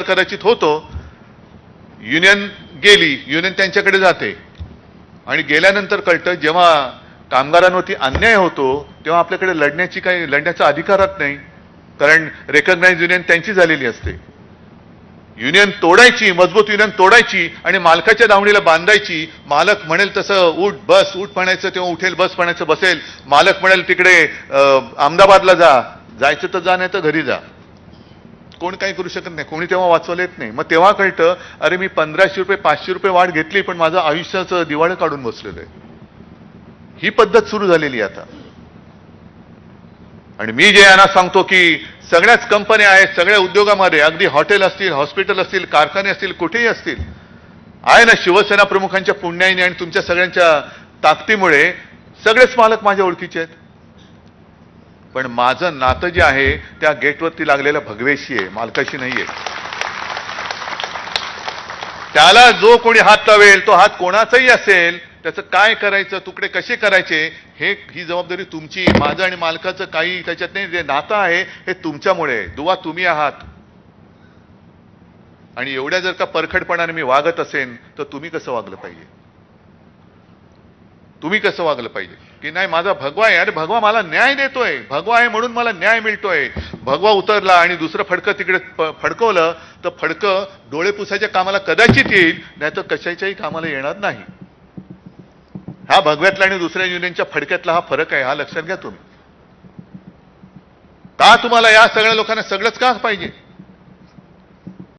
कदाचित होतो. युनियन गेली, युनियन त्यांच्याकडे जाते आणि गेल्यानंतर कळतं जेव्हा कामगारांवरती अन्याय होतो तेव्हा आपल्याकडे लढण्याचा अधिकारच नाही, कारण रेकग्नाइज युनियन त्यांची झालेली असते. युनियन तोडायची, मजबूत युनियन तोडायची आणि मालकाच्या दावणीला बांधायची. मालक म्हणेल तसं उठ बस, उठ म्हणायचं तेव्हा उठेल, बस म्हणायचं बसेल. मालक म्हणेल तिकडे अहमदाबादला जायचं तर जा, नाही तर घरी जा. कोण काही करू शकत नाही, कोणी तेव्हा वाचवलं येत नाही. मग तेव्हा कळतं अरे मी 1500 रुपये 500 रुपये वाढ घेतली पण माझं आयुष्याचं दिवाळं काढून बसलेलं आहे. ही पद्धत सुरू झालेली आता. आणि मी जे यांना सांगतो की सगळ्याच कंपन्या आहेत, सगळ्या उद्योगामध्ये, अगदी हॉटेल असतील, हॉस्पिटल असतील, कारखाने असतील, कुठेही असतील, आहे ना, शिवसेना प्रमुखांच्या पुण्याईने आणि तुमच्या सगळ्यांच्या ताकदीमुळे सगळेच मालक माझ्या ओळखीचे आहेत. पण माझं नातं जे आहे त्या गेटवरती लागलेल्या भगवेशी आहे, मालकाशी नाहीये. त्याला जो कोणी हात लावेल, तो हात कोणाचाही असेल, त्याचं काय करायचं, तुकडे कसे करायचे, ही जबाबदारी तुमची. माझं आणि मालकाचं काही त्याच्यात नाही. जे नातं आहे हे तुमच्यामुळे, दुवा तुम्ही आहात. आणि एवढ्या जर का परखडपणाने मी वागत असेन तर तुम्ही कसं वागलं पाहिजे, तुम्ही कसं वागलं पाहिजे की नाही माझा भगवा आहे, अरे भगवा मला न्याय देतोय, भगवा आहे म्हणून मला न्याय मिळतोय. भगवा उतरला आणि दुसरं फडकं तिकडे फडकवलं तर फडकं डोळे पुसायच्या कामाला कदाचित येईल, नाही तर कशाच्याही कामाला येणार नाही. हा भगव्यातला आणि दुसऱ्या युनियनच्या फडक्यातला हा फरक आहे, हा लक्षात घ्या तुम्ही. का तुम्हाला या सगळ्या लोकांना सगळंच का पाहिजे?